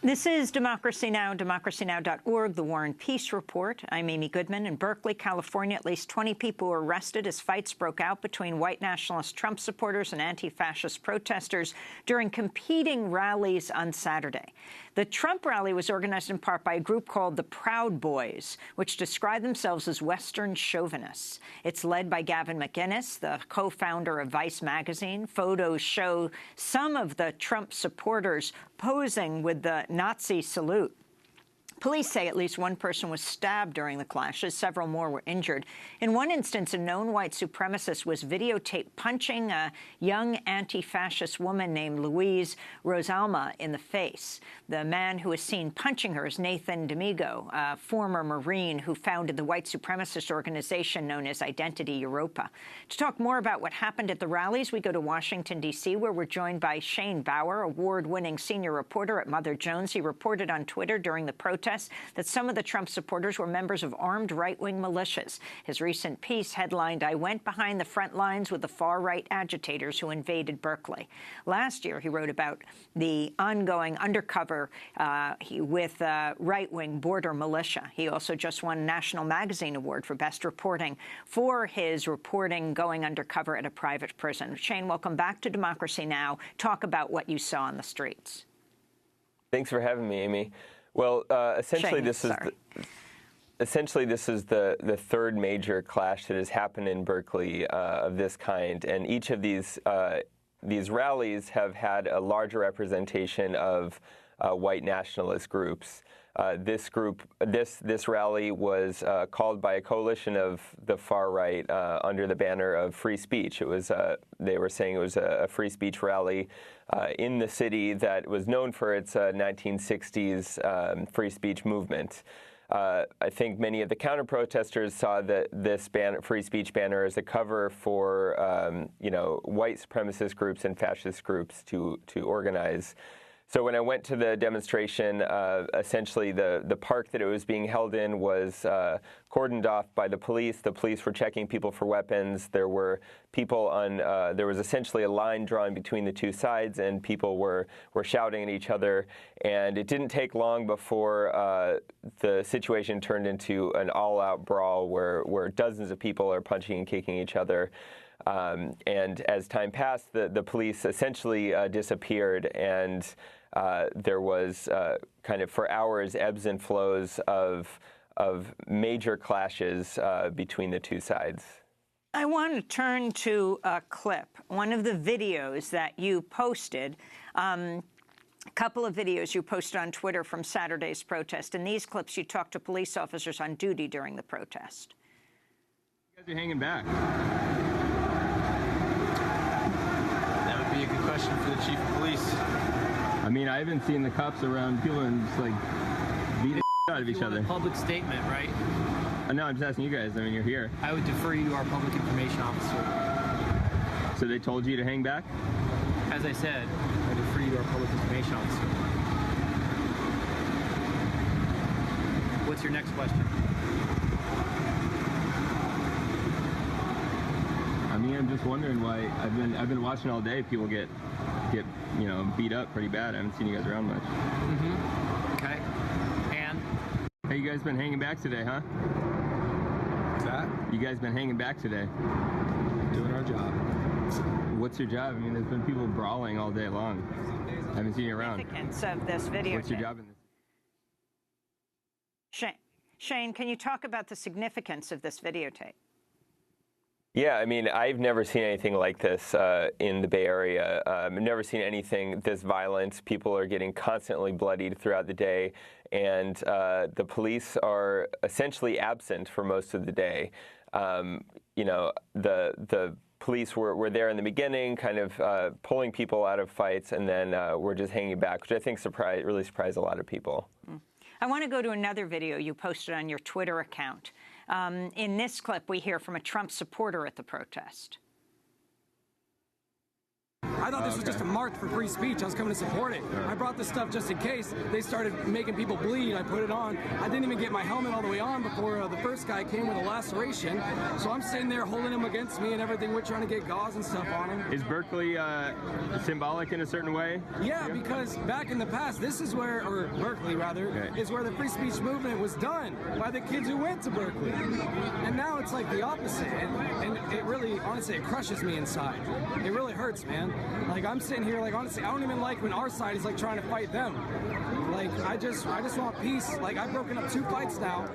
This is Democracy Now!, democracynow.org, the War and Peace Report. I'm Amy Goodman. In Berkeley, California, at least 20 people were arrested as fights broke out between white nationalist Trump supporters and anti-fascist protesters during competing rallies on Saturday. The Trump rally was organized in part by a group called the Proud Boys, which describe themselves as Western chauvinists. It's led by Gavin McInnes, the co-founder of Vice magazine. Photos show some of the Trump supporters posing with the Nazi salute. Police say at least one person was stabbed during the clashes. Several more were injured. In one instance, a known white supremacist was videotaped punching a young anti-fascist woman named Louise Rosalma in the face. The man who was seen punching her is Nathan D'Amigo, a former Marine who founded the white supremacist organization known as Identity Europa. To talk more about what happened at the rallies, we go to Washington, D.C., where we're joined by Shane Bauer, award-winning senior reporter at Mother Jones. He reported on Twitter during the protests that some of the Trump supporters were members of armed right-wing militias. His recent piece headlined, "I went behind the front lines with the far-right agitators who invaded Berkeley." Last year, he wrote about the ongoing undercover with right-wing border militia. He also just won a National Magazine Award for Best Reporting for his reporting going undercover at a private prison. Shane, welcome back to Democracy Now! Talk about what you saw on the streets. Thanks for having me, Amy. Well, essentially, this is the third major clash that has happened in Berkeley of this kind, and each of these rallies have had a larger representation of white nationalist groups. This rally was called by a coalition of the far right under the banner of free speech. It was they were saying it was a free speech rally in the city that was known for its 1960s free speech movement. I think many of the counter-protesters saw that this free speech banner as a cover for white supremacist groups and fascist groups to organize. So when I went to the demonstration, essentially the park that it was being held in was cordoned off by the police. The police were checking people for weapons. There were people on, there was essentially a line drawn between the two sides, and people were shouting at each other. And it didn't take long before the situation turned into an all-out brawl where dozens of people are punching and kicking each other. And as time passed, the police essentially disappeared, and there was kind of for hours ebbs and flows of major clashes between the two sides. I want to turn to a clip, one of the videos that you posted. A couple of videos you posted on Twitter from Saturday's protest. In these clips, you talked to police officers on duty during the protest. You guys are hanging back. Be a good question for the chief of police. I mean, I haven't seen the cops around people and just like beat the out of each other. A public statement, right? No, I'm just asking you guys. I mean, you're here. I would defer you to our public information officer. So they told you to hang back? As I said, I defer you to our public information officer. What's your next question? I mean, I'm just wondering why I've been watching all day. People get beat up pretty bad. I haven't seen you guys around much. Mm-hmm. Okay. And? Hey, you guys been hanging back today, huh? What's that? You guys been hanging back today? Doing our job. What's your job? I mean, there's been people brawling all day long. I haven't seen you around. Significance of this video. What's your job in this? Shane, can you talk about the significance of this videotape? Yeah, I mean, I've never seen anything like this in the Bay Area. I've never seen anything this violent. People are getting constantly bloodied throughout the day, and the police are essentially absent for most of the day. The police were there in the beginning, kind of pulling people out of fights, and then were just hanging back, which I think really surprised a lot of people. I want to go to another video you posted on your Twitter account. In this clip, we hear from a Trump supporter at the protest. I thought this was just a march for free speech. I was coming to support it. I brought this stuff just in case they started making people bleed. I put it on. I didn't even get my helmet all the way on before the first guy came with a laceration. So I'm sitting there holding him against me and everything. We're trying to get gauze and stuff on him. Is Berkeley symbolic in a certain way? Yeah, because back in the past, this is where, or Berkeley rather, is where the free speech movement was done by the kids who went to Berkeley. And now it's like the opposite. And it really, honestly, it crushes me inside. It really hurts, man. Like, I'm sitting here, like, honestly, I don't even like when our side is, like, trying to fight them. Like, I just want peace. Like, I've broken up 2 fights now.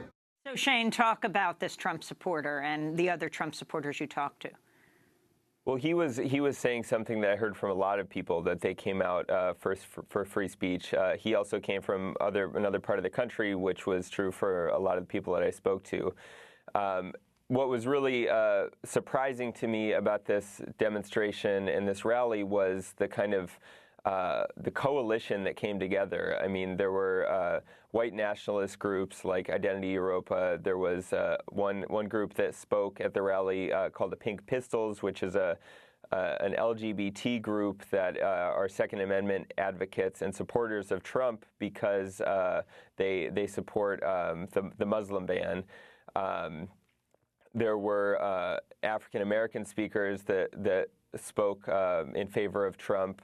So, Shane, talk about this Trump supporter and the other Trump supporters you talked to. Well, he was saying something that I heard from a lot of people, that they came out first for free speech. He also came from another part of the country, which was true for a lot of the people that I spoke to. What was really surprising to me about this demonstration and this rally was the kind of the coalition that came together. I mean, there were white nationalist groups like Identity Europa. There was one group that spoke at the rally called the Pink Pistols, which is an LGBT group that are Second Amendment advocates and supporters of Trump because they support the Muslim ban. There were African American speakers that spoke in favor of Trump.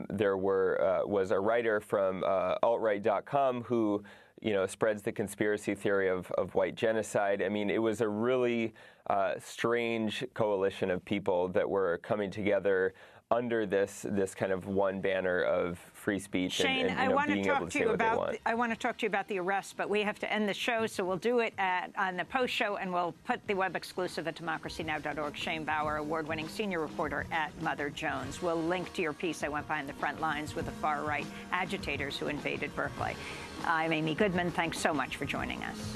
There was a writer from altright.com who, spreads the conspiracy theory of white genocide. I mean, it was a really strange coalition of people that were coming together under this kind of one banner of free speech. Shane, and I want being to able talk to to say you what they about. want. I want to talk to you about the arrest, but we have to end the show, so we'll do it on the post show, and we'll put the web exclusive at democracynow.org. Shane Bauer, award-winning senior reporter at Mother Jones. We'll link to your piece. I went behind the front lines with the far-right agitators who invaded Berkeley. I'm Amy Goodman. Thanks so much for joining us.